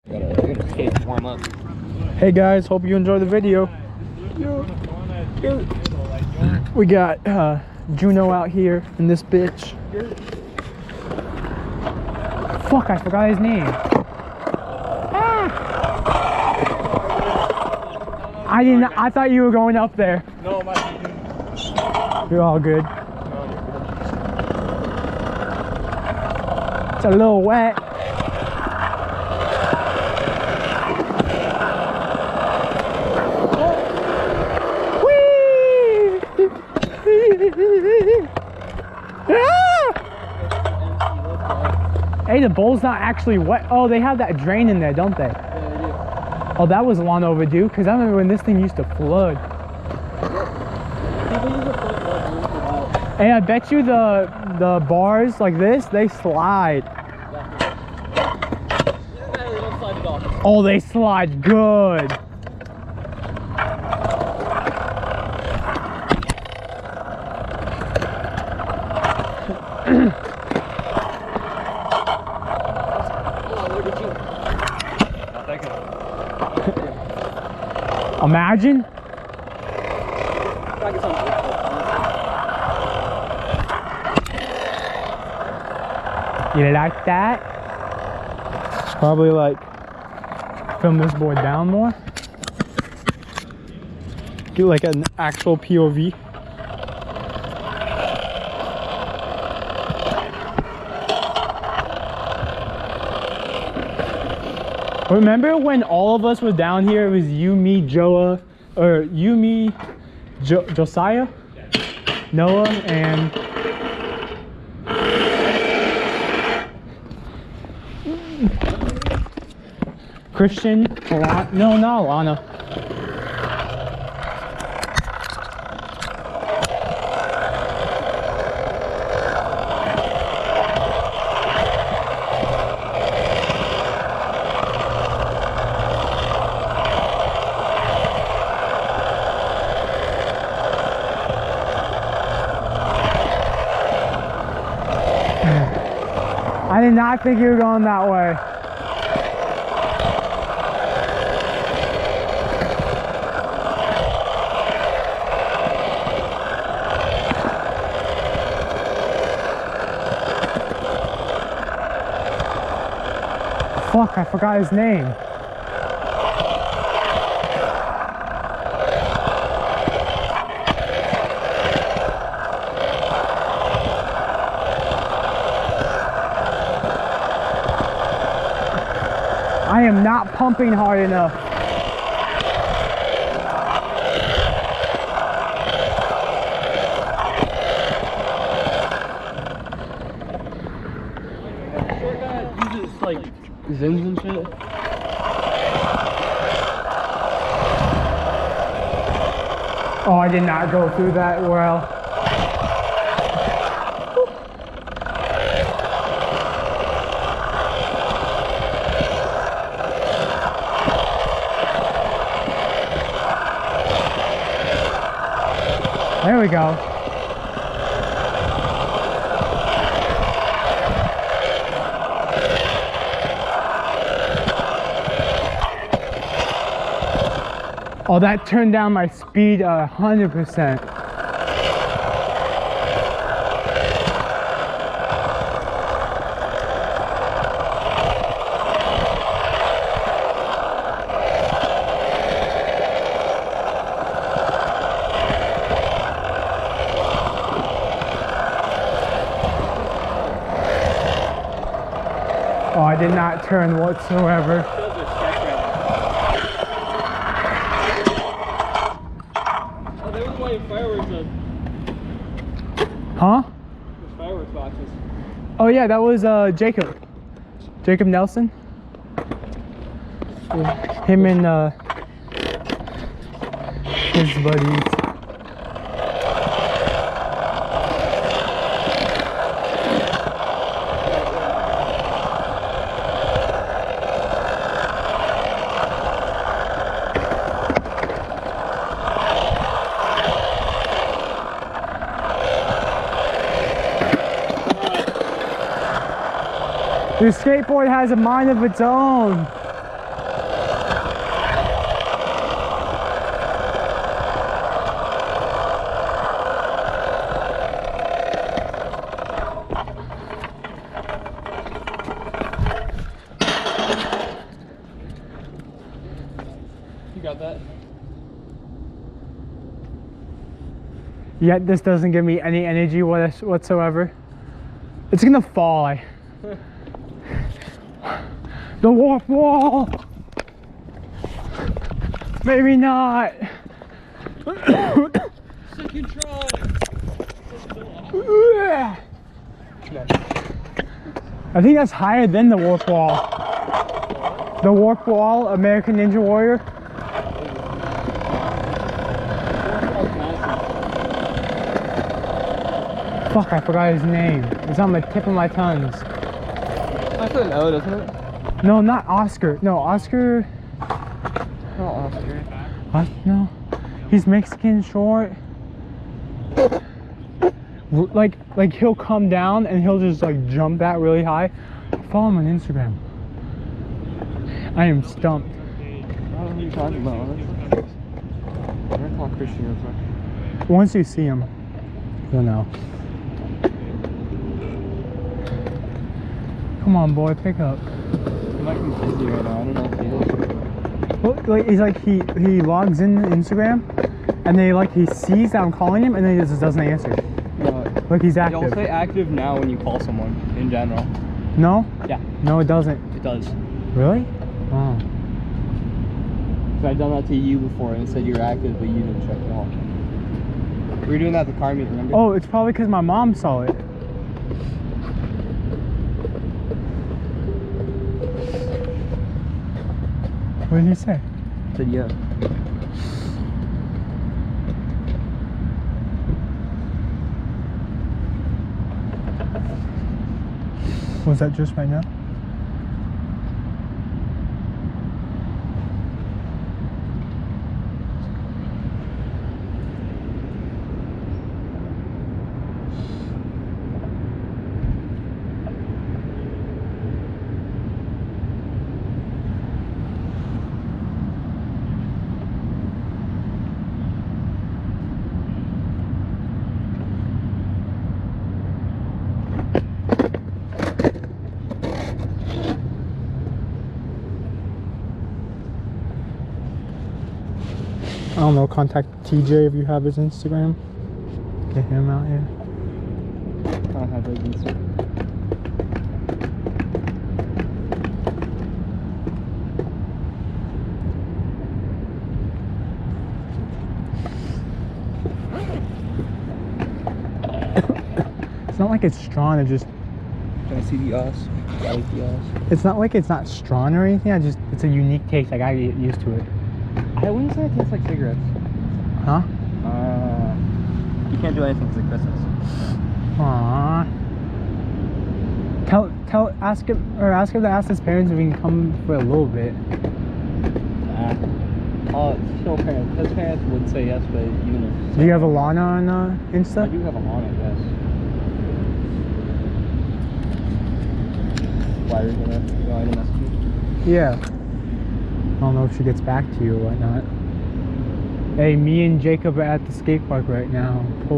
Gotta skate warm up. Hey guys, hope you enjoy the video. We got Juno out here in this bitch. Fuck, I forgot his name. I didn't. I thought you were going up there. No, my. You're all good. It's a little wet. Hey, the bowl's not actually wet. Oh, they have that drain in there, don't they? Yeah, they do. Oh, that was long overdue, because I remember when this thing used to flood. People use a foot without. Hey, I bet you the bars like this, they slide. They don't slide at all. Oh, they slide good. Imagine. You like that? Probably like film this board down more. Get like an actual POV. Remember when all of us were down here? It was you, me, Joa, or you, me, Josiah, Noah, and Christian. No, not Alana. I did not think you were going that way. Fuck, I forgot his name. I am not pumping hard enough. Uses like Zims and shit. Oh, I did not go through that well. There we go. Oh, that turned down my speed 100%. Oh, I did not turn whatsoever. Oh, they were playing fireworks Huh? with fireworks boxes. Oh yeah, that was Jacob Nelson. Him and his buddies. This skateboard has a mind of its own. got that? Yet this doesn't give me any energy whatsoever. It's gonna fall. The warp wall! Maybe not! Second try! I think that's higher than the warp wall. The warp wall, American Ninja Warrior. Fuck, I forgot his name. It's on the tip of my tongue. That's an O, doesn't it? No, not Oscar. No, Oscar. Not Oscar. No. He's Mexican, short. Like he'll come down and he'll just like jump that really high. Follow him on Instagram. I am stumped. I don't know who you're talking about, honestly. I'm gonna call Christian real quick. Once you see him, you'll know. Come on, boy, pick up. He might be busy right now. I don't know if he is. Well, like he's like he logs in Instagram, and he sees that I'm calling him, and then he just doesn't answer. No. Like he's You'll active. say active now when you call someone in general. No? Yeah, No, it doesn't. it does. Really? Oh. So I've done that to you before and it said you're active, but you didn't check it all. We were doing that at the car meet, remember? Oh, it's probably because my mom saw it. What did he say? I said yeah. Was that just right now? I don't know, contact TJ if you have his Instagram. Get him out here. I don't have those Instagram. It's not like it's strong, it just... Can I see the Oz? I like the Oz. It's not like it's not strong or anything, it's a unique taste, I gotta get used to it. I wouldn't say it tastes like cigarettes. Huh? You can't do anything because it's Christmas. Aww. Ask him to ask his parents if he can come for a little bit. Still parents. His parents would say yes, but even if... Do you have Alana on I Insta? do have Alana, yes. Why are you gonna message me? Yeah. I don't know if she gets back to you or whatnot. Hey, me and Jacob are at the skate park right now.